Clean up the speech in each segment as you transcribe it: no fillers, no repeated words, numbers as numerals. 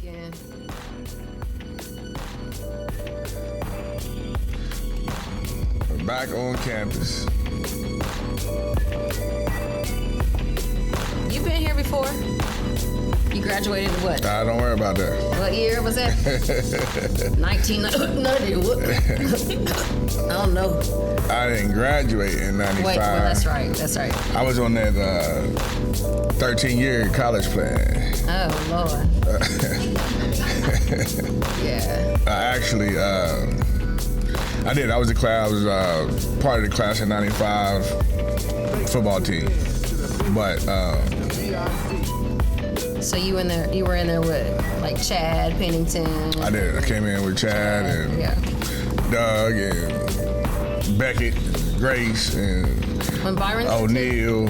again. We're back on campus. You've been here before. You graduated in what? Don't worry about that. What year was that? 1990. What? I don't know. I didn't graduate in 95. Wait, well, that's right. I was on that 13-year college plan. Oh, Lord. Yeah. I did. I was part of the class of 95 football team. But so you were in there with like Chad Pennington? I did. I came in with Chad and Doug and Beckett, Grace, and when Byron O'Neal.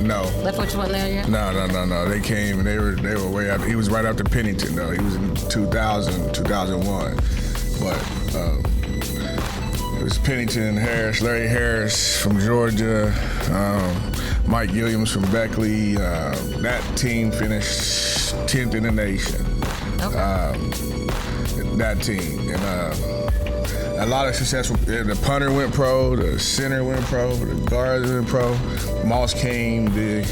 No. Leftwich wasn't there yet? No. They came and they were way out. He was right after Pennington though. He was in 2000, 2001. But it was Pennington, Harris, Larry Harris from Georgia, Mike Williams from Beckley. That team finished 10th in the nation. Okay. That team. And a lot of successful. The punter went pro, the center went pro, the guards went pro. Moss came the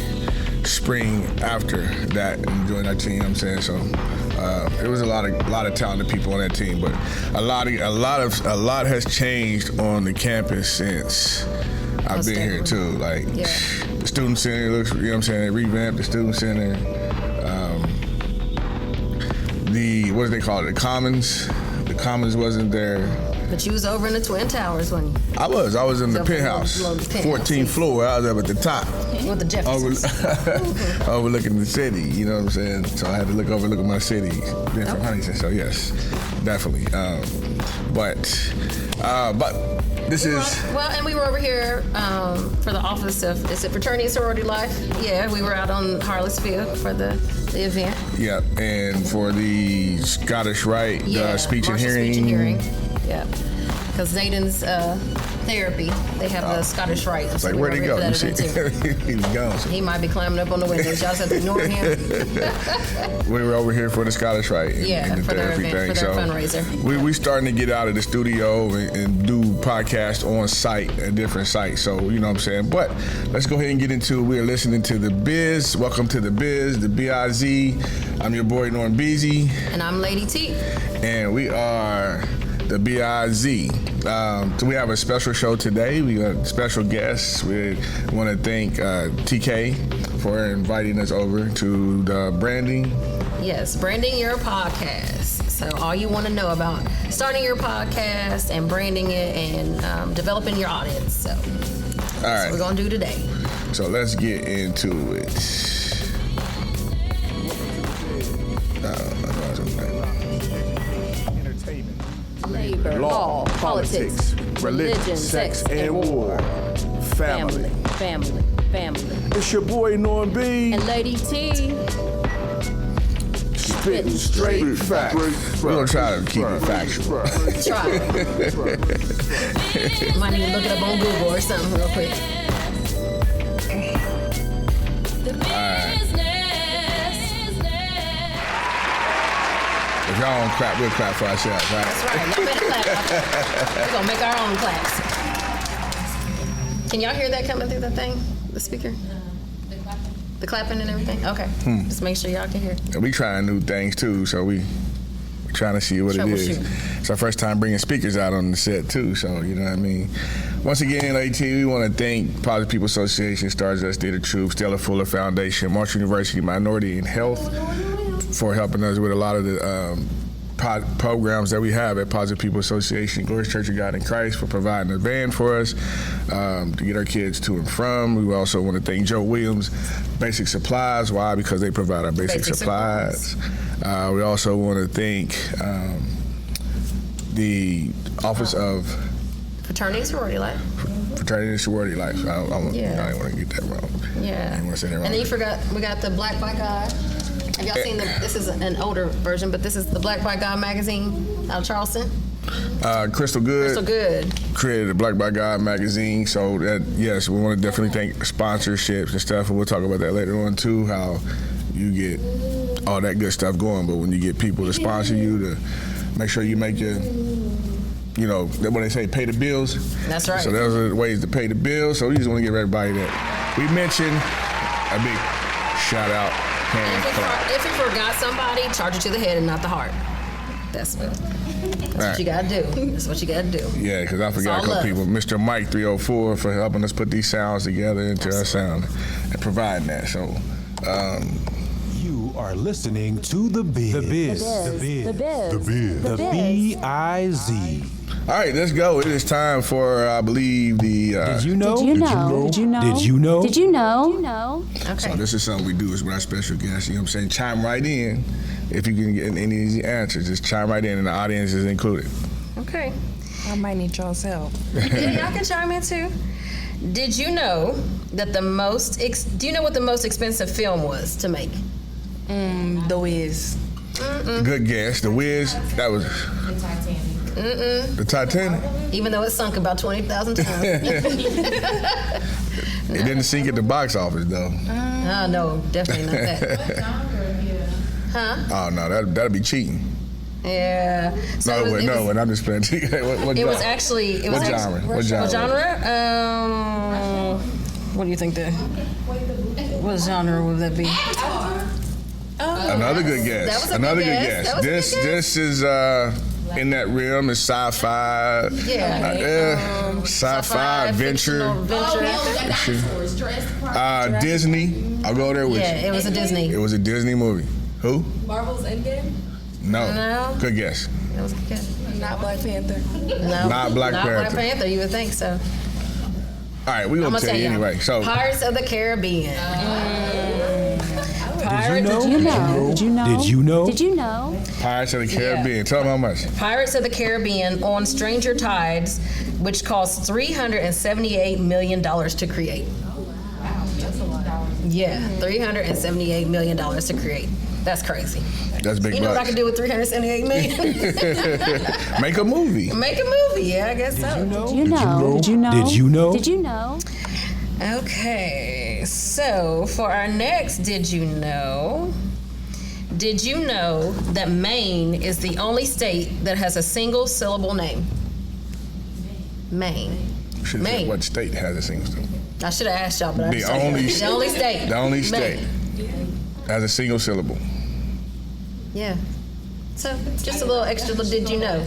spring after that and joined our team. You know what I'm saying? So it was a lot of talented people on that team, but a lot has changed on the campus since I've been here too. Like the student center looks, you know what I'm saying? They revamped the student center. What do they call it? The Commons. The Commons wasn't there. But you was over in the Twin Towers, wasn't you? I was in the penthouse, 14th floor. I was up at the top. With the Jeffersons. Overlooking the city, you know what I'm saying? So I had to look at my city, being from Huntington. So yes, definitely. But this is... Well, and we were over here for the office of, is it Fraternity and Sorority Life? Yeah, we were out on Harlesfield for the event. Yeah, and for the Scottish Rite, speech and hearing. Yeah, because Zayden's therapy, they have the Scottish Rite. It's like, where'd he go? He's gone. He might be climbing up on the windows. Y'all have to ignore him. We were over here for the Scottish Rite and the for therapy their event, thing. for their fundraiser. We starting to get out of the studio and do podcasts on site at different sites. So, you know what I'm saying? But let's go ahead and get into it. We are listening to The Biz. Welcome to The Biz, the B-I-Z. I'm your boy, NormBeezy. And I'm Lady T. And we are the B-I-Z. So we have a special show today. We got special guests. We want to thank TK for inviting us over to the branding. Yes, branding your podcast. So all you want to know about starting your podcast and branding it and developing your audience. So all right. That's what we're going to do today. So let's get into it. Labor, law, politics, religion, sex, and war. Family. It's your boy NormB and Lady T. Spitting straight facts. We're gonna try to keep it factual. Try. Might need to look it up on Google or something real quick. If y'all don't clap, we'll clap for ourselves, right? That's right. Y'all better clap. We're gonna make our own claps. Can y'all hear that coming through the thing? The speaker? The clapping and everything? Okay. Just make sure y'all can hear. And we trying new things too, so we're trying to see what it is. It's our first time bringing speakers out on the set too, so you know what I mean. Once again, Lady T, we want to thank Positive People Association, Stars Us, Data Truth, Stella Fuller Foundation, Marshall University Minority and Health for helping us with a lot of the programs that we have at Positive People Association, Glorious Church of God in Christ for providing a van for us to get our kids to and from. We also want to thank Joe Williams, Basic Supplies. Why? Because they provide our basic supplies. We also want to thank the Office of Fraternity and Sorority Life. Fraternity and Sorority Life. I didn't want to get that wrong. Yeah. I didn't want to say that wrong. And then you forgot, we got the Black by God. Have y'all seen this is an older version, but this is the Black by God magazine out of Charleston. Crystal Good created the Black by God magazine. So that, yes, we want to definitely thank sponsorships and stuff, and we'll talk about that later on too, how you get all that good stuff going. But when you get people to sponsor you, to make sure you make your, you know, what they say, pay the bills. That's right. So those are the ways to pay the bills. So we just want to give everybody that. We mentioned a big shout out. If you forgot somebody, charge it to the head and not the heart. That's what you gotta do. That's what you gotta do. Yeah, because I forgot a couple people. Mr. Mike 304 for helping us put these sounds together into our sound and providing that. So, you are listening to The Biz. The Biz. The Biz. The Biz. The Biz. The B-I-Z. All right, let's go. It is time for, I believe, the... Did you know? Did you know? Did you know? Did you know? Did you know? Okay. So this is something we do is with our special guests. You know what I'm saying? Chime right in. If you can get any easy answers, just chime right in, and the audience is included. Okay. I might need y'all's help. Yeah, y'all can chime in too. Did you know that do you know what the most expensive film was to make? The Wiz. Good guess. The Wiz, that was... The Titanic. The Titanic? Even though it sunk about 20,000 times. It didn't sink at the box office, though. Oh, no, definitely not that. Huh? Oh, no, that'd be cheating. Yeah. So No, I'm just playing. What it was actually... What genre? What genre? What do you think what genre would that be? Another good guess. That was a Another good good guess. guess. That was a good This is in that realm. It's sci-fi. Yeah. Sci-fi, adventure. Disney. I'll go there with you. Yeah, it was a Disney. It was a Disney movie. Who? Marvel's Endgame? No. Good guess. That was a good guess. Not Black Panther. No. Not Black Panther. Black Panther, you would think so. All right, we're going to tell you anyway. So, Pirates of the Caribbean. Did you know? Did you know? Did you know? Did you know? Pirates of the Caribbean. Tell them how much. Pirates of the Caribbean on Stranger Tides, which cost $378 million to create. Yeah, $378 million to create. That's crazy. That's big bucks. You know what I could do with $378 million? Make a movie. Make a movie, yeah, I guess so. Did you know? Did you know? Did you know? Did you know? Okay, so for our next Did You Know that Maine is the only state that has a single syllable name? Maine. Should have said what state has a single syllable. I should have asked y'all, but The only state. The only state has a single syllable. Yeah. So just a little extra did you know?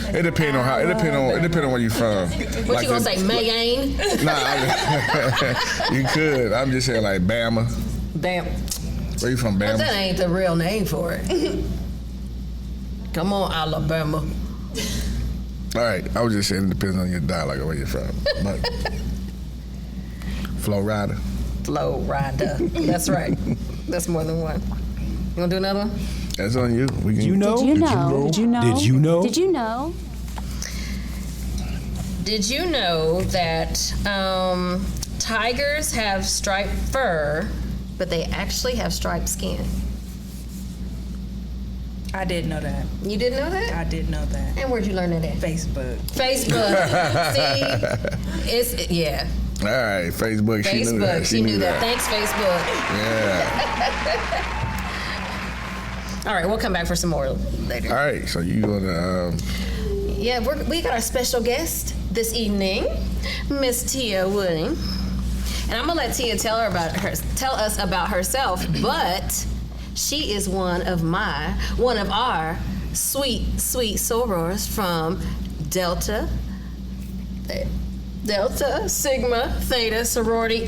It depends on how. It depends on where you from. What you gonna say, Mayane? Nah, you could. I'm just saying like Bama. Bam. Where you from, But Bama? that ain't the real name for it. Come on, Alabama. All right, I was just saying it depends on your dialect or where you're from. But Florida. Florida. That's right. That's more than one. You wanna do another one? That's on you. We can. Did you know? Did you know? Did you know? Did you know? Did you know? Did you know that tigers have striped fur, but they actually have striped skin? I did know that. You didn't know that? I did know that. And where'd you learn that at? Facebook. Facebook. See? It's, yeah. All right, Facebook. She knew that. She knew that. Thanks, Facebook. Yeah. All right, we'll come back for some more later. All right, so you gonna? Yeah, we got our special guest this evening, Miss Tia Wooding, and I'm gonna let Tia tell us about herself. But she is one of our sweet sorors from Delta Sigma Theta Sorority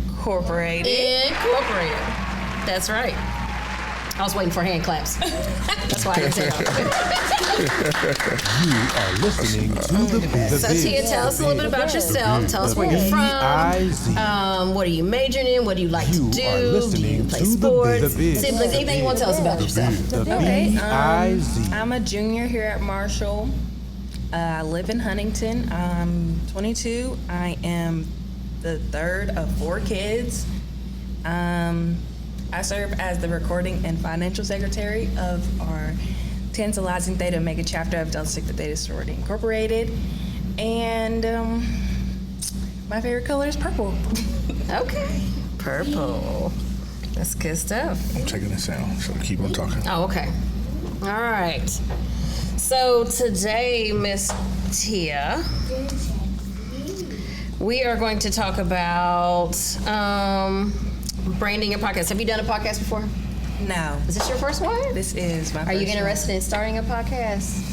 Incorporated. That's right. I was waiting for hand claps. That's why I didn't tell. You are listening to The Biz. So Tia, tell us a little bit about yourself. Tell us where you're from. What are you majoring in? What do you like to do? Do you play sports? Siblings? Anything you want to tell us about yourself? Okay. I'm a junior here at Marshall. I live in Huntington. I'm 22. I am the third of 4 kids. I serve as the recording and financial secretary of our tantalizing Theta Omega chapter of Delta Sigma Theta Sorority Incorporated. And my favorite color is purple. Okay. Purple. That's good stuff. I'm checking the sound, so keep on talking. Oh, okay. All right. So today, Miss Tia, we are going to talk about branding your podcast. Have you done a podcast before? No. Is this your first one? This is my first Are you one. interested in starting a podcast?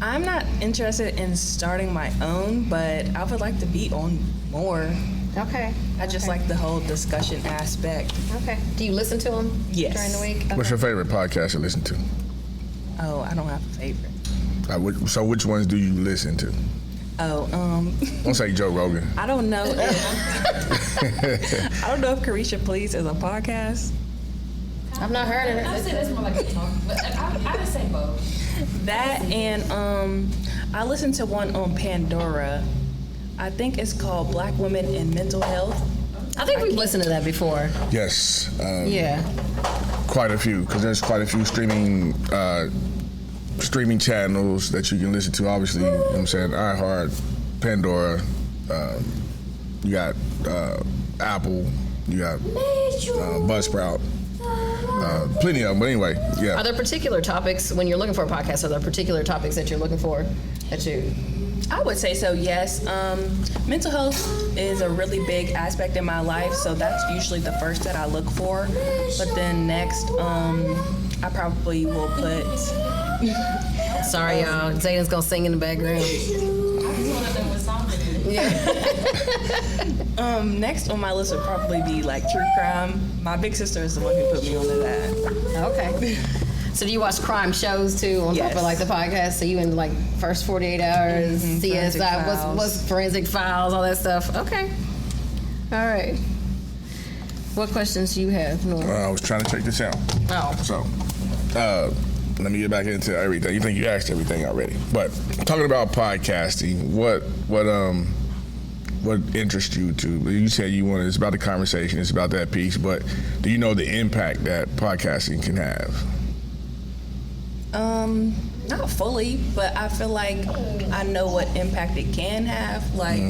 I'm not interested in starting my own, but I would like to be on more. Okay. I just like the whole discussion aspect. Okay. Do you listen to them Yes. during the week? Okay. What's your favorite podcast to listen to? Oh, I don't have a favorite. So which ones do you listen to? Oh, Don't say Joe Rogan. I don't know if I don't know if Carisha Please is a podcast. I've not heard of I it. say that's more like a talk, but I would say both. That and I listened to one on Pandora. I think it's called Black Women in Mental Health. I think we've listened to that before. Yes. Yeah. Quite a few, because there's quite a few streaming channels that you can listen to. Obviously, you know what I'm saying, iHeart, Pandora, you got Apple, you got Buzzsprout, plenty of them. But anyway, yeah. Are there particular topics when you're looking for a podcast? Are there particular topics that you're looking for that you? I would say so, yes. Mental health is a really big aspect in my life, so that's usually the first that I look for. But then next, I probably will put. Sorry, y'all. Zayden's gonna sing in the background. I just want to know what song it is. Next on my list would probably be like true crime. My big sister is the one who put me onto that. Okay. So do you watch crime shows too on top Yes. of like the podcast? So you in like first 48 hours, Forensic CSI, Files. what's forensic files, all that stuff? Okay. All right. What questions do you have, Norm? I was trying to check this out. Oh. So, let me get back into everything. You think you asked everything already, but talking about podcasting, what interests you to? You said you wanted. It's about the conversation. It's about that piece. But do you know the impact that podcasting can have? Not fully, but I feel like I know what impact it can have. Like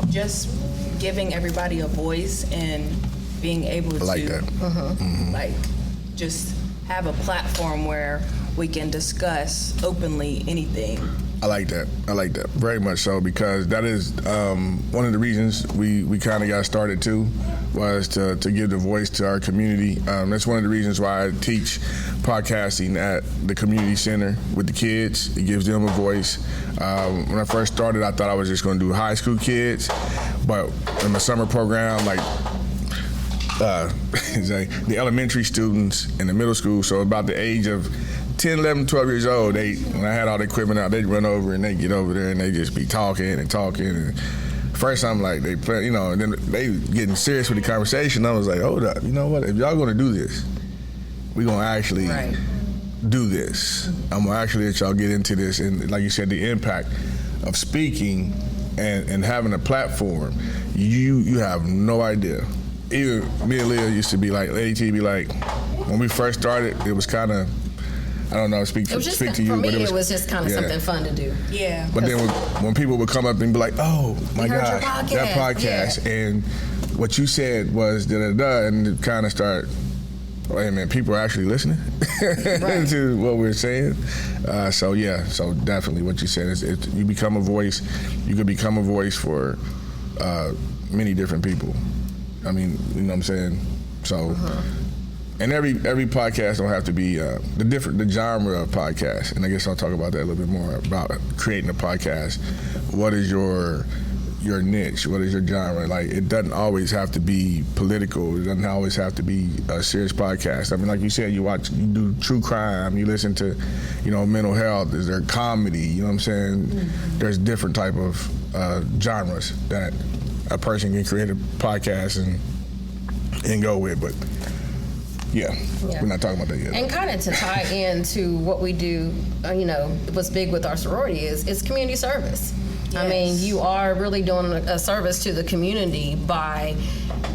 just giving everybody a voice and being able I like to that. like just have a platform where we can discuss openly anything. I like that. I like that very much so, because that is one of the reasons we kind of got started too, was to give the voice to our community. That's one of the reasons why I teach podcasting at the community center with the kids. It gives them a voice. When I first started, I thought I was just going to do high school kids, but in the summer program, like the elementary students and the middle school, so about the age of 10, 11, 12 years old, when I had all the equipment out, they'd run over and they get over there and they just be talking. And first I'm like, they play, and then they getting serious with the conversation. I was like, hold up, you know what? If y'all gonna do this, we gonna actually do this. I'm gonna actually let y'all get into this. And like you said, the impact of speaking and having a platform, you have no idea. Even me and Leah used to be like, Lady T be like, when we first started, it was kind of, I don't know, speak to you. For me, it was just kind of something fun to do. Yeah. But then when people would come up and be like, oh my heard gosh, your that podcast. Yeah. And what you said was da-da-da, and it kind of start, wait a minute, people are actually listening to what we're saying. So definitely what you said is you become a voice. You could become a voice for many different people. I mean, you know what I'm saying? So, and every podcast don't have to be the genre of podcast. And I guess I'll talk about that a little bit more about creating a podcast. What is your niche? What is your genre? Like, it doesn't always have to be political. It doesn't always have to be a serious podcast. I mean, like you said, you do true crime, you listen to, mental health. Is there comedy? You know what I'm saying? There's different type of genres that a person can create a podcast and go with, but we're not talking about that yet. And kind of to tie into what we do, what's big with our sorority is community service. Yes. I mean, you are really doing a service to the community by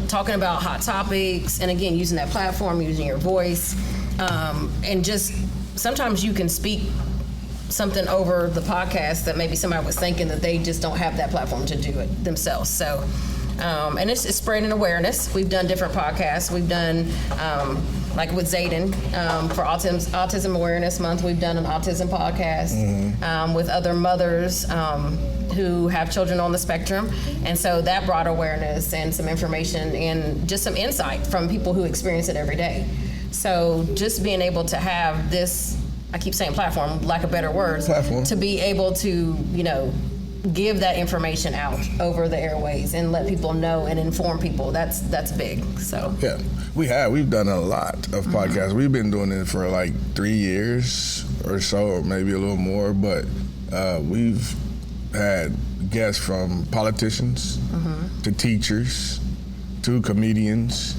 talking about hot topics, and again, using that platform, using your voice, and just sometimes you can speak something over the podcast that maybe somebody was thinking that they just don't have that platform to do it themselves. So And it's spreading awareness. We've done different podcasts. We've done, like with Zayden, for Autism Awareness Month, we've done an autism podcast with other mothers who have children on the spectrum. And so that brought awareness and some information and just some insight from people who experience it every day. So just being able to have this, I keep saying platform, lack of better words, to be able to, give that information out over the airways and let people know and inform people, that's big. So yeah, we've done a lot of podcasts. We've been doing it for like 3 years or so, or maybe a little more, but we've had guests from politicians to teachers to comedians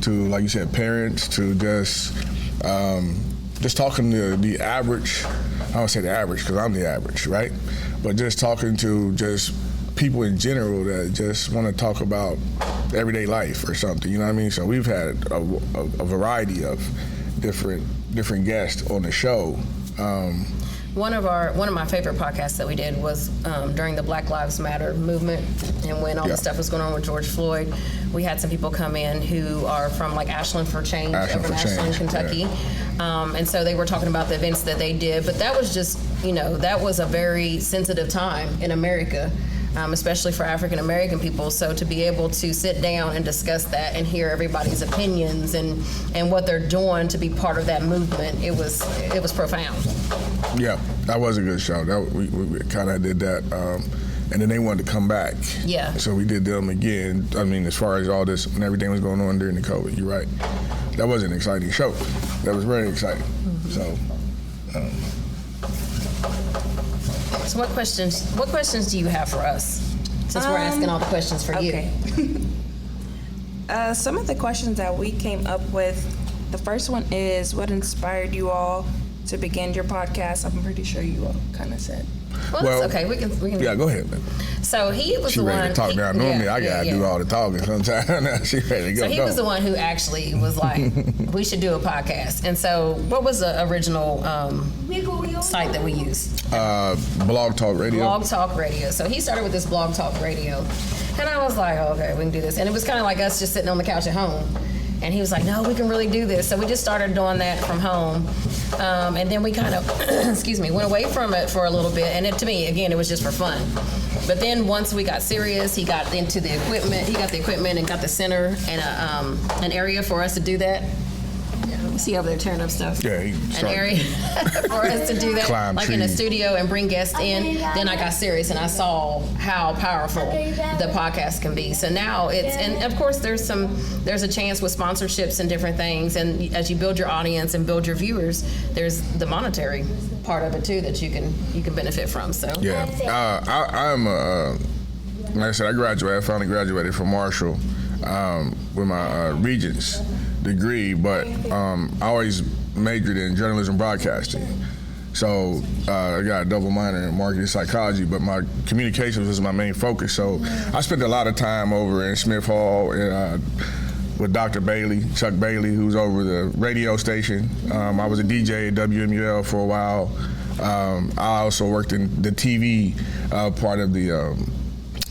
to, like you said, parents, to just talking to the average. I don't say the average because I'm the average, right? But just talking to just people in general that just want to talk about everyday life or something, you know what I mean? So we've had a variety of different guests on the show. One of my favorite podcasts that we did was during the Black Lives Matter movement, and when all the stuff was going on with George Floyd, we had some people come in who are from like Ashland for Change over in Ashland, Kentucky. And so they were talking about the events that they did, but that was just, that was a very sensitive time in America, especially for African American people. So to be able to sit down and discuss that and hear everybody's opinions and what they're doing to be part of that movement, it was profound. Yeah, that was a good show. We kind of did that. And then they wanted to come back. Yeah. So we did them again. I mean, as far as all this and everything was going on during the COVID, you're right. That was an exciting show. That was very exciting. So what questions do you have for us? Since we're asking all the questions for you. Some of the questions that we came up with, the first one is, what inspired you all to begin your podcast? I'm pretty sure you all kind of said. Well, that's okay. We can. Yeah, go ahead, man. So he was the one. She ready to talk now. Normally, I gotta do all the talking sometimes. Now she ready to go. So he was the one who actually was like, we should do a podcast. And so, what was the original site that we used? Blog Talk Radio. Blog Talk Radio. So he started with this Blog Talk Radio, and I was like, okay, we can do this. And it was kind of like us just sitting on the couch at home. And he was like, no, we can really do this. So we just started doing that from home. And then we kind of, went away from it for a little bit. And to me, again, it was just for fun. But then once we got serious, he got into the equipment. He got the equipment and got the center and an area for us to do that. See over there tearing up stuff. Yeah, an area for us to do that, climb like trees. In a studio and bring guests in. Then I got serious and I saw how powerful the podcast can be. So now and of course there's a chance with sponsorships and different things. And as you build your audience and build your viewers, there's the monetary part of it too that you can benefit from. So yeah, I'm like I said, I finally graduated from Marshall with my Regents degree, but I always majored in journalism broadcasting. So I got a double minor in marketing psychology, but my communications was my main focus. So I spent a lot of time over in Smith Hall with Dr. Bailey, Chuck Bailey, who's over the radio station. I was a DJ at WMUL for a while. I also worked in the TV part of the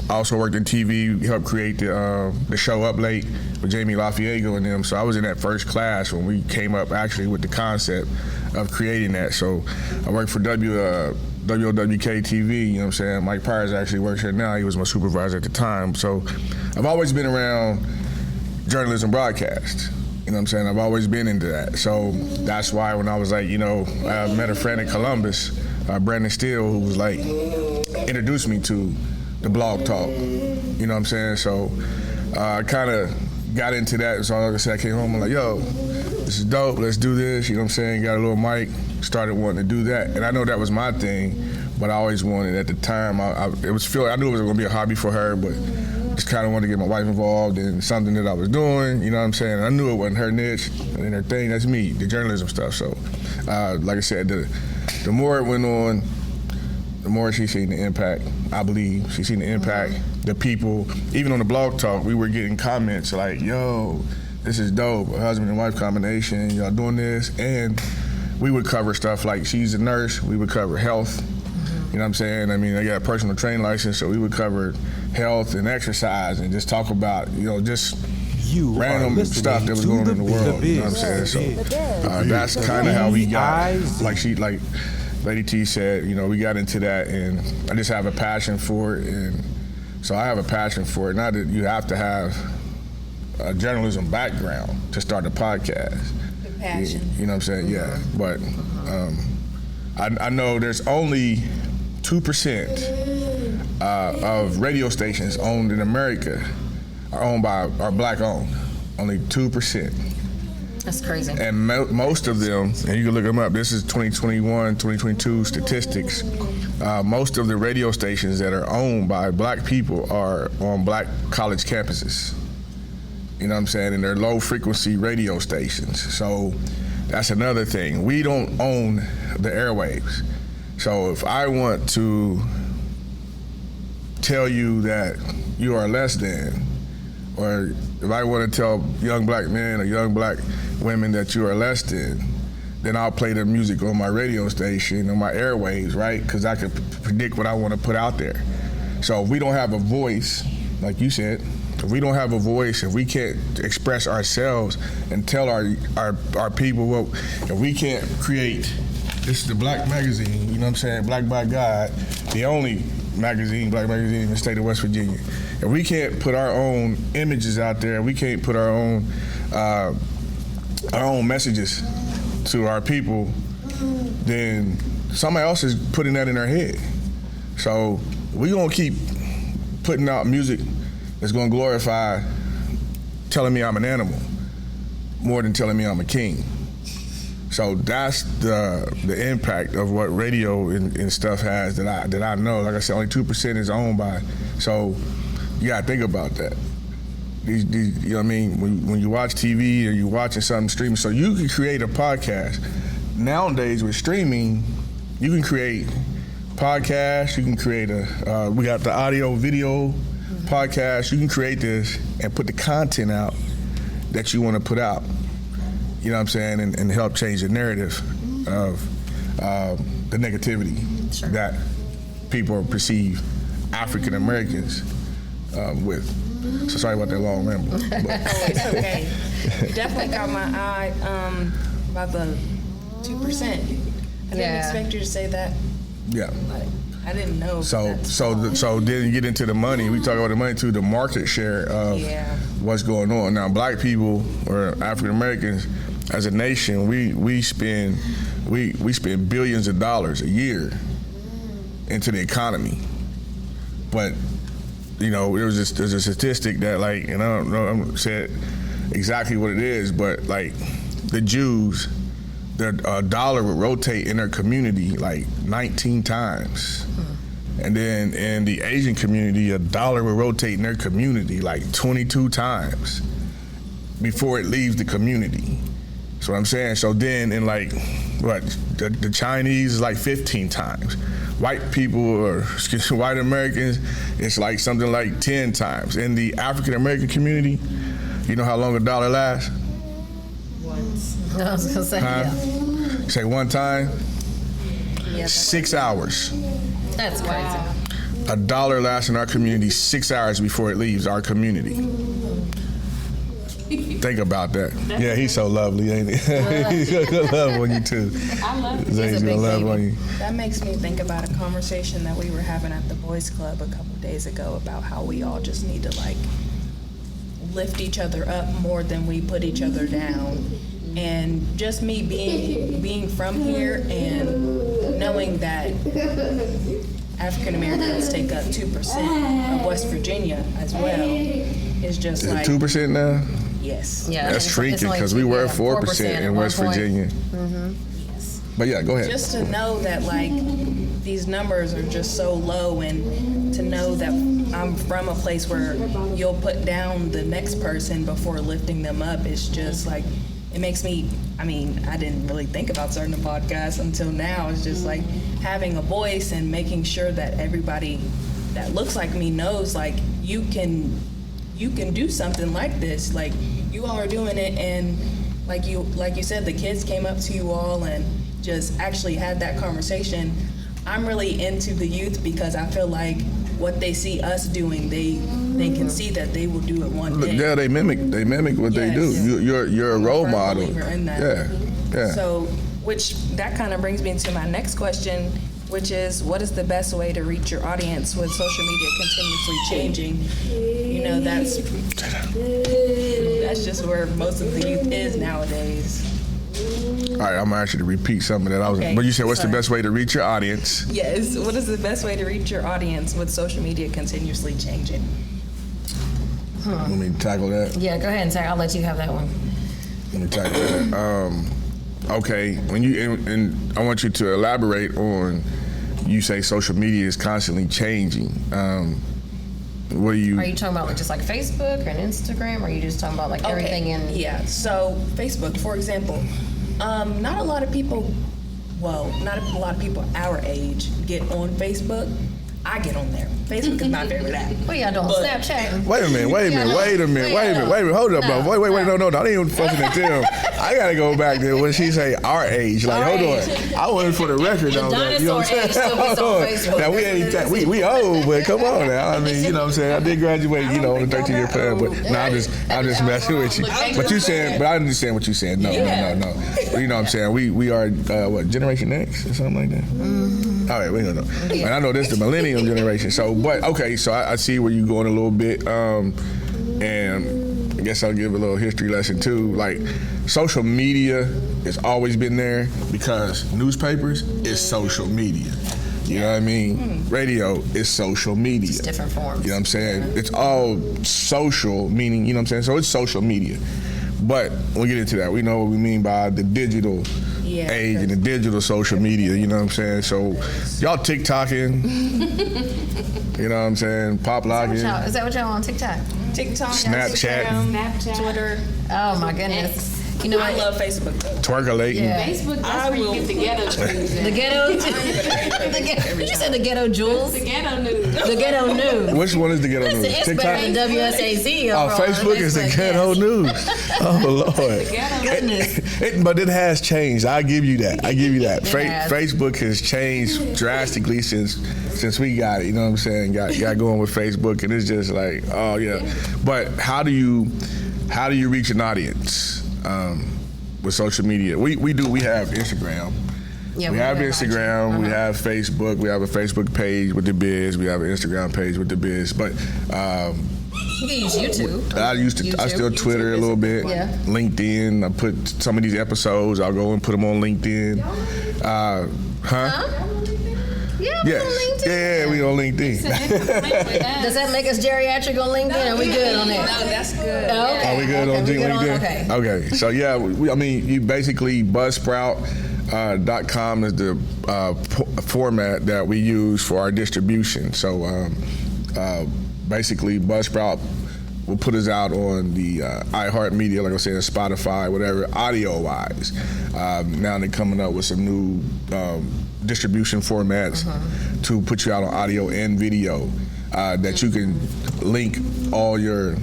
I also worked in TV, helped create the show Up Late with Jamie Lafiego and them. So I was in that first class when we came up actually with the concept of creating that. So I worked for WOWK TV, you know what I'm saying? Mike Pyers actually works here now. He was my supervisor at the time. So I've always been around journalism broadcast. You know what I'm saying? I've always been into that. So that's why when I was like, I met a friend in Columbus, Brandon Steele, who was like, introduced me to the Blog Talk, you know what I'm saying? So I kind of got into that. So like I said, I came home, I'm like, yo, this is dope, let's do this, you know what I'm saying? Got a little mic, started wanting to do that. And I know that was my thing, but I always wanted, at the time, I knew it was gonna be a hobby for her, but just kind of wanted to get my wife involved in something that I was doing, you know what I'm saying? I knew it wasn't her niche and her thing, that's me, the journalism stuff. So like I said, the more it went on, the more she's seen the impact, I believe. She's seen the impact, the people. Even on the Blog Talk, we were getting comments like, yo, this is dope, a husband and wife combination, y'all doing this. And we would cover stuff like, she's a nurse, we would cover health. You know what I'm saying? I mean, I got a personal training license, so we would cover health and exercise and just talk about, just random stuff that was going on in the world. You know what I'm saying? So that's kind of how we got, like Lady T said, we got into that, and I just have a passion for it, and so I have a passion for it. Not that you have to have a journalism background to start a podcast. The passion. You know what I'm saying? Yeah, but I know there's only 2% of radio stations owned in America are black owned. Only 2%. That's crazy. And most of them, and you can look them up, this is 2021, 2022 statistics. Most of the radio stations that are owned by black people are on black college campuses. You know what I'm saying? And they're low frequency radio stations. So that's another thing. We don't own the airwaves. So if I want to tell you that you are less than, or if I want to tell young black men or young black women that you are less than, then I'll play their music on my radio station, on my airwaves, right? Because I can predict what I want to put out there. So if we don't have a voice, like you said, if we don't have a voice, if we can't express ourselves and tell our people, well, if we can't create, this is the Black magazine, you know what I'm saying, Black by God, the only magazine, black magazine in the state of West Virginia. If we can't put our own images out there, we can't put our own messages to our people, then somebody else is putting that in their head. So we're gonna keep putting out music that's gonna glorify telling me I'm an animal more than telling me I'm a king. So that's the impact of what radio and stuff has that I know. Like I said, only 2% is owned by. So you gotta think about that. These, you know what I mean? When you watch TV or you're watching something streaming, so you can create a podcast. Nowadays with streaming, you can create podcasts. You can create we got the audio, video podcast. You can create this and put the content out that you want to put out. You know what I'm saying? And help change the narrative of the negativity that people perceive African Americans with. So sorry about that long ramble. Oh, it's okay. You definitely caught my eye about the 2%. I didn't expect you to say that. Yeah. I didn't know. So then you get into the money. We talk about the money too, the market share of what's going on. Now, black people or African Americans, as a nation, we spend billions of dollars a year into the economy. But there's a statistic that, like, and I don't know, I'm saying exactly what it is, but like the Jews, their dollar would rotate in their community like 19 times. And then in the Asian community, a dollar would rotate in their community like 22 times before it leaves the community. That's what I'm saying. So then in like, the Chinese is like 15 times. White people, or white Americans, it's like something like 10 times. In the African American community, you know how long a dollar lasts? Once. I was gonna say, Say one time? 6 hours. That's crazy. A dollar lasts in our community 6 hours before it leaves our community. Think about that. Yeah, he's so lovely, ain't he? He's gonna love on you too. I love it. He's gonna love on you. That makes me think about a conversation that we were having at the boys club a couple days ago about how we all just need to like lift each other up more than we put each other down. And just me being from here and knowing that African Americans take up 2% of West Virginia as well is just Is like it 2% now? yes. Yeah, That's freaky because we were 4% in West Virginia. But yeah, go ahead. Just to know that like these numbers are just so low, and to know that I'm from a place where you'll put down the next person before lifting them up is just like, it makes me, I didn't really think about starting a podcast until now. It's just like having a voice and making sure that everybody that looks like me knows like you can do something like this. Like you all are doing it, and like you said, the kids came up to you all and just actually had that conversation. I'm really into the youth because I feel like what they see us doing, they can see that they will do it one day. Yeah, they mimic what they do. You're a role model. Believer in that. Yeah. So, which that kind of brings me to my next question, which is, what is the best way to reach your audience with social media continuously changing? You know, that's just where most of the youth is nowadays. All right, I'm gonna ask you to repeat something that I was. Okay, But you said, what's sorry. the best way to reach your audience? Yes, what is the best way to reach your audience with social media continuously changing? Let me tackle that. Yeah, go ahead and say. I'll let you have that one. Let me tackle that. Okay, when you and I want you to elaborate on. You say social media is constantly changing. What do you? Are you talking about like just like Facebook or Instagram, or are you just talking about like everything in? Yeah, so Facebook, for example, not a lot of people our age get on Facebook. I get on there. Facebook is my favorite app. What y'all doing? But- Snapchatting? Wait a minute. Hold up, bro. Wait. No. I didn't even fucking tell. I gotta go back to when she say our age. Like, Our hold age. on. I wanted for the record The though. That, you know what I'm dinosaur age saying? still gets on Hold on. Facebook. Now we ain't that. We old, but come on now. I mean, you know what I'm saying? I did graduate, on the 13-year plan, but no, I'm just messing with you. But you saying, but I understand what you saying. No. You know what I'm saying? We are what, Generation X or something like that. All right, we don't know. And I know this is the millennium generation. So, but okay, so I see where you're going a little bit. And I guess I'll give a little history lesson too. Like, social media has always been there because newspapers is social media. You know what I mean? Radio is social media. Just different forms. You know what I'm saying? It's all social, meaning, you know what I'm saying? So it's social media. But we'll get into that. We know what we mean by the digital age and the digital social media, you know what I'm saying? So y'all TikToking, you know what I'm saying? Pop locking. Is that what y'all on TikTok? TikTok, Snapchat. Instagram, Twitter. Oh my goodness. You know I what? love Facebook though. Twerkulating. Yeah. Facebook, that's I where you will- get the ghetto news. The ghetto. You said the ghetto jewels. The ghetto news. The ghetto news. Which one is the ghetto Listen, news? it's TikTok? better than WSAZ. Oh, over on Facebook is the Facebook, ghetto yes. news. Oh, Lord. Goodness. But it has changed. I give you that. It has. Facebook has changed drastically since we got it. You know what I'm saying? Got going with Facebook, and it's just like, oh yeah. But how do you reach an audience with social media? We have Instagram. Yeah, we have IG. Instagram. We have Facebook. We have a Facebook page with the biz. We have an Instagram page with the biz. But You can use YouTube. I still Twitter a little bit. Yeah. LinkedIn. I put some of these episodes. I'll go and put them on LinkedIn. Yeah, Yes. on LinkedIn. Yeah, we on LinkedIn. Does that make us geriatric on LinkedIn? Are we good on that? No, that's good. Oh, okay. Are we good Okay, on we good LinkedIn? Okay. So yeah, you basically Buzzsprout.com is the format that we use for our distribution. So basically, Buzzsprout will put us out on the iHeartMedia, like I said, Spotify, whatever, audio-wise. Now they're coming up with some new distribution formats to put you out on audio and video that you can link all your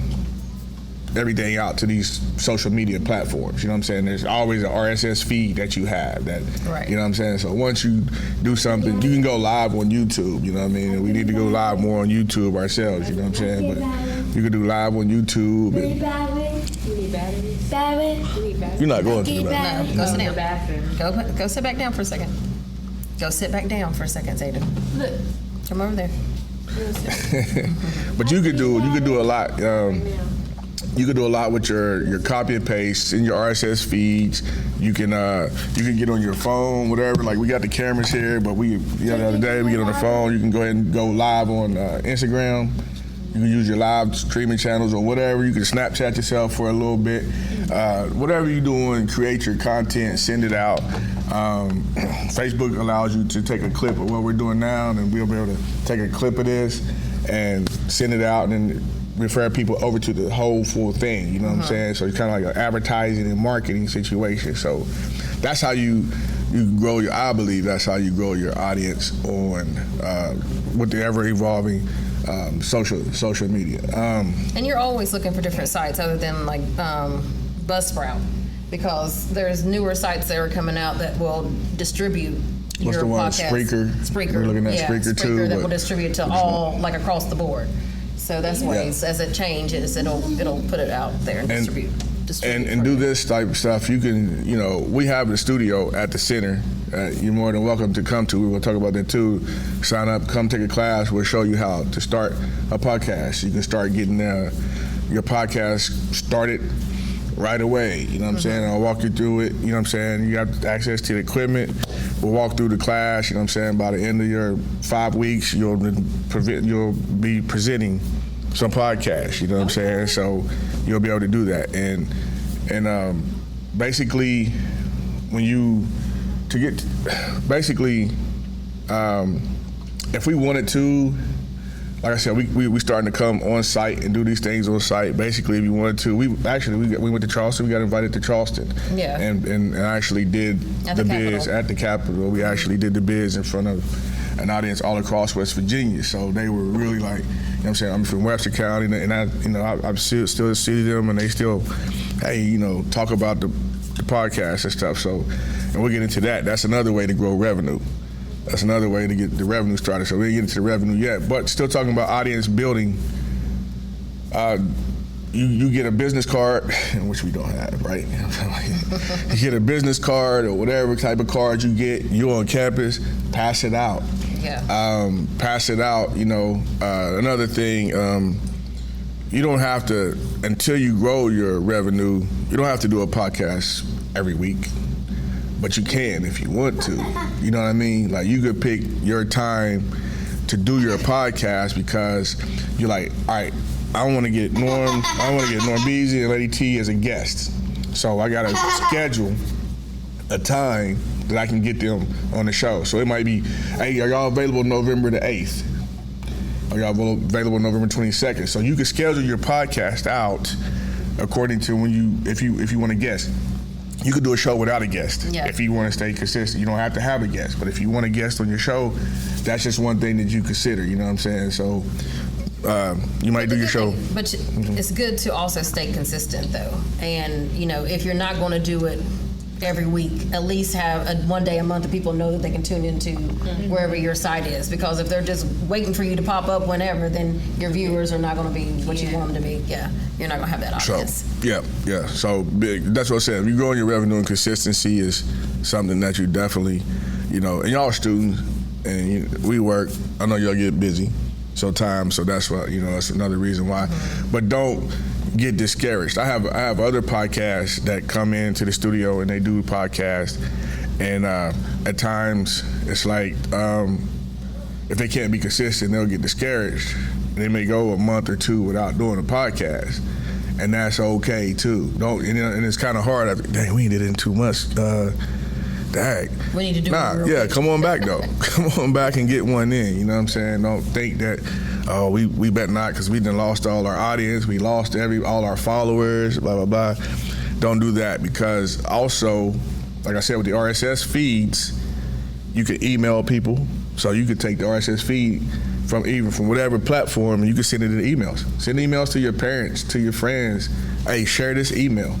everything out to these social media platforms. You know what I'm saying? There's always an RSS feed that you have that, Right. you know what I'm saying? So once you do something, you can go live on YouTube, you know what I mean? And we need to go live more on YouTube ourselves, you know what I'm saying? But you can do live on YouTube. And you're not going to the bathroom. No, go sit down. Go sit back down for a second. Go sit back down for a second, Zayda. Look. Come over there. But you could do a lot. You could do a lot with your copy and paste in your RSS feeds. You can get on your phone, whatever. Like, we got the cameras here, but the other day we get on the phone. You can go ahead and go live on Instagram. You can use your live streaming channels or whatever. You can Snapchat yourself for a little bit. Whatever you're doing, create your content, send it out. Facebook allows you to take a clip of what we're doing now, and we'll be able to take a clip of this and send it out, and then refer people over to the whole full thing. You know what I'm saying? So it's kind of like an advertising and marketing situation. So that's how you grow I believe that's how you grow your audience on with the ever evolving social media. And you're always looking for different sites other than like Buzzsprout, because there's newer sites that are coming out that will distribute What's your the one? podcast. Spreaker. We're looking at Spreaker too. That will distribute to all, like across the board. So that's ways as it changes, it'll put it out there and distribute. And do this type of stuff. You can, we have the studio at the center. You're more than welcome to come to. We will talk about that too. Sign up, come take a class. We'll show you how to start a podcast. You can start getting your podcast started right away. You know what I'm saying? I'll walk you through it. You know what I'm saying? You got access to the equipment. We'll walk through the class. You know what I'm saying? By the end of your 5 weeks, you'll be presenting some podcasts. You know what I'm saying? So you'll be able to do that. And basically, if we wanted to, like I said, we starting to come on site and do these things on site. Basically, if you wanted to, we went to Charleston. We got invited to Charleston. Yeah. And actually did the biz at the Capitol. We actually did the biz in front of an audience all across West Virginia. So they were really like, I'm saying, I'm from Webster County, and I still see them, and they still, hey, talk about the podcast and stuff. So, and we'll get into that. That's another way to grow revenue. That's another way to get the revenue started. So we didn't get into the revenue yet, but still talking about audience building. You get a business card, which we don't have, right? You get a business card or whatever type of card you get. You're on campus, pass it out. Yeah. Pass it out. Another thing. You don't have to, until you grow your revenue. You don't have to do a podcast every week. But you can if you want to. You know what I mean? Like, you could pick your time to do your podcast because you're like, all right, I want to get NormBeezy and Lady T as a guest. So I gotta schedule a time that I can get them on the show. So it might be, hey, are y'all available November the 8th? Are y'all available November 22nd? So you can schedule your podcast out according to if you want to guest. You could do a show without a guest if you want to stay consistent. You don't have to have a guest, but if you want a guest on your show, that's just one thing that you consider. You know what I'm saying? So you might do your show. But it's good to also stay consistent, though. And if you're not going to do it every week, at least have one day a month that people know that they can tune into wherever your site is. Because if they're just waiting for you to pop up whenever, then your viewers are not going to be what you want them to be. Yeah, you're not going to have that audience. So, yeah. So that's what I said. If you're growing your revenue and consistency is something that you definitely, and y'all students, and we work. I know y'all get busy sometimes, so that's why, that's another reason why. But don't get discouraged. I have other podcasts that come into the studio and they do podcasts, and at times it's like if they can't be consistent, they'll get discouraged. They may go a month or two without doing a podcast, and that's okay too. And it's kind of hard. Dang, we did it in 2 months. Dang. We need to do it. Yeah, come on back though. Come on back and get one in. You know what I'm saying? Don't think that, we bet not, because we done lost all our audience. We lost all our followers, blah, blah, blah. Don't do that, because also, like I said, with the RSS feeds, you can email people. So you could take the RSS feed from whatever platform, and you can send it in emails. Send emails to your parents, to your friends. Hey, share this email.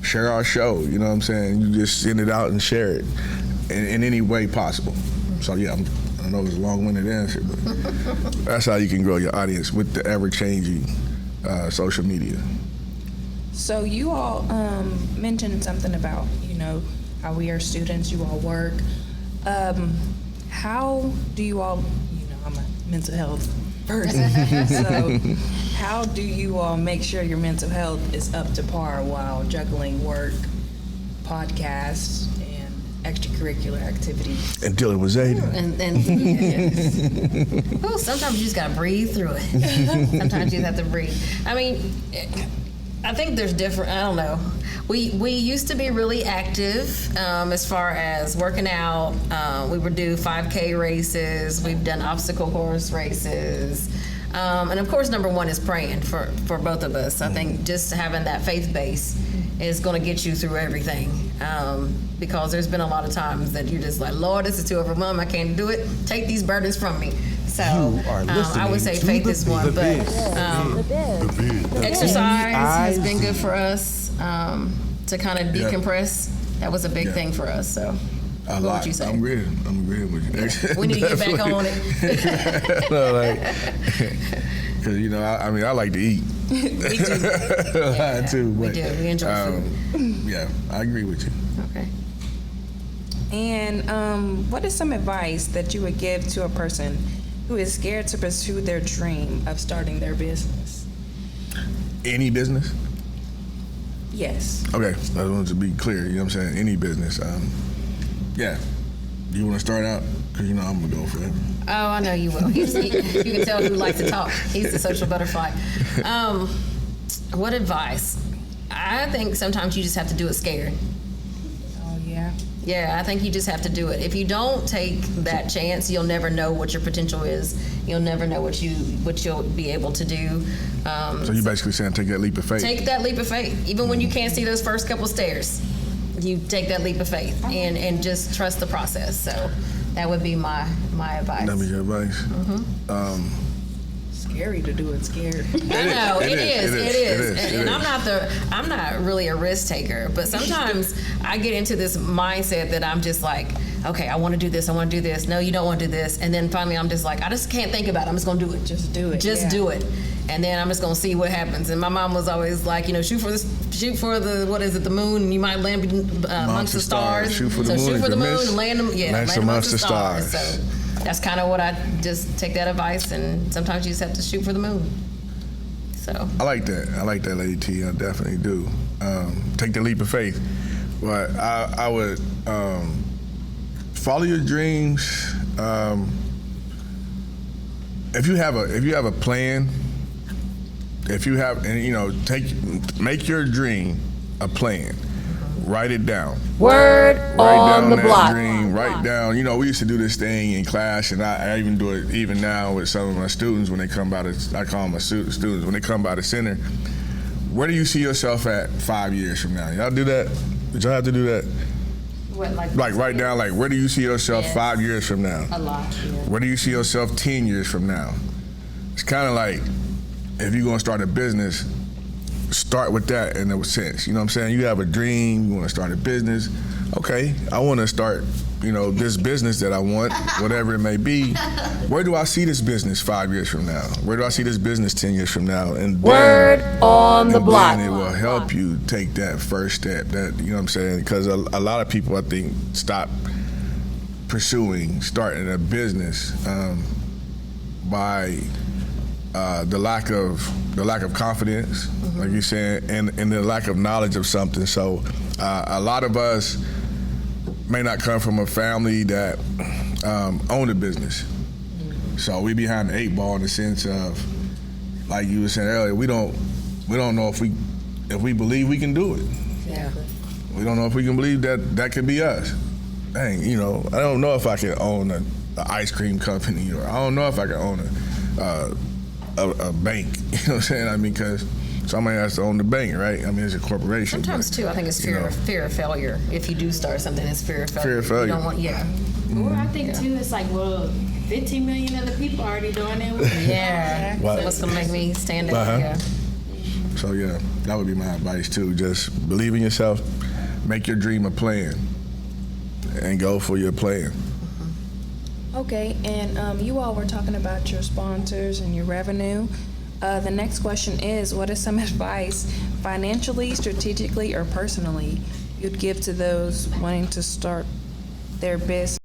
Share our show, you know what I'm saying? You just send it out and share it in any way possible. So yeah, I know it's a long-winded answer, but that's how you can grow your audience with the ever-changing social media. So you all mentioned something about, how we are students, you all work. How do you all, I'm a mental health person, so how do you all make sure your mental health is up to par while juggling work, podcasts, and extracurricular activities? And dealing with Zayden. Well, sometimes you just gotta breathe through it. Sometimes you have to breathe. I mean, I think there's different, I don't know. We used to be really active as far as working out. We would do 5K races. We've done obstacle course races. And of course, number one is praying for both of us. I think just having that faith base is going to get you through everything. Because there's been a lot of times that you're just like, Lord, this is too overwhelming. I can't do it. Take these burdens from me. So I would say faith is one, but exercise has been good for us to kind of decompress. That was a big thing for us. So A What lot. would you say? I'm agreeing with you. We need to get back on it. No, like, because I like to eat. We do. A lot too. We But, do. We enjoy food. yeah, I agree with you. Okay. And what is some advice that you would give to a person who is scared to pursue their dream of starting their business? Any business? Yes. Okay, I want to be clear. You know what I'm saying? Any business. Yeah. You want to start out? Because I'm gonna go for it. Oh, I know you will. You can tell who likes to talk. He's the social butterfly. What advice? I think sometimes you just have to do it scared. Oh, yeah. Yeah, I think you just have to do it. If you don't take that chance, you'll never know what your potential is. You'll never know what you'll be able to do. So you basically saying take that leap of faith. Take that leap of faith. Even when you can't see those first couple stairs, you take that leap of faith and just trust the process. So that would be my advice. That'd be your advice. Scary to do it scared. I know it is. It And is. I'm not really a risk taker, but sometimes I get into this mindset that I'm just like, okay, I want to do this. I want to do this. No, you don't want to do this. And then finally, I'm just like, I just can't think about it. I'm just gonna do it. Just do it. Just do it. And then I'm just gonna see what happens. And my mom was always like, shoot for the what is it, the moon, and you might land amongst the stars. Shoot for the so moon. shoot for the moon miss, and land amongst amongst the stars. So that's kind of what I just take that advice, and sometimes you just have to shoot for the moon. So I like that, Lady T. I definitely do. Take the leap of faith. But I would follow your dreams. If you have a plan, make your dream a plan. Write it down. Word on the block. Dream. Write down. We used to do this thing in class, and I even do it even now with some of my students when they come by I call them my students when they come by the center. Where do you see yourself at 5 years from now? Y'all do that? Did y'all have to do that? what, Like write down, like, where do you see yourself Yes. 5 years from now? a lot. Yeah. Where do you see yourself 10 years from now? It's kind of like, if you're gonna start a business, start with that in a sense. You know what I'm saying? You have a dream, you wanna start a business. Okay, I wanna start, this business that I want, whatever it may be. Where do I see this business 5 years from now? Where do I see this business 10 years from now? And Word on the block. then it will help you take that first step. That, you know what I'm saying? Because a lot of people, I think, stop pursuing starting a business by the lack of confidence, like you said, and the lack of knowledge of something. So a lot of us may not come from a family that own a business. So we behind the 8 ball in the sense of, like you were saying earlier, we don't know if we believe we can do it. Yeah. We don't know if we can believe that could be us. Dang, I don't know if I can own an ice cream company, or I don't know if I can own a bank. You know what I'm saying? I mean, because somebody has to own the bank, right? I mean, it's a corporation. Sometimes too, I think it's fear of failure. If you do start something, it's fear of failure. Fear of failure. You don't want, Well, I think too, it's like, 15 million other people already doing it. Yeah. What? What's gonna make me stand out? Uh-huh. Yeah. So yeah, that would be my advice too. Just believe in yourself, make your dream a plan, and go for your plan. Okay, and you all were talking about your sponsors and your revenue. The next question is, what is some advice, financially, strategically, or personally, you'd give to those wanting to start their business?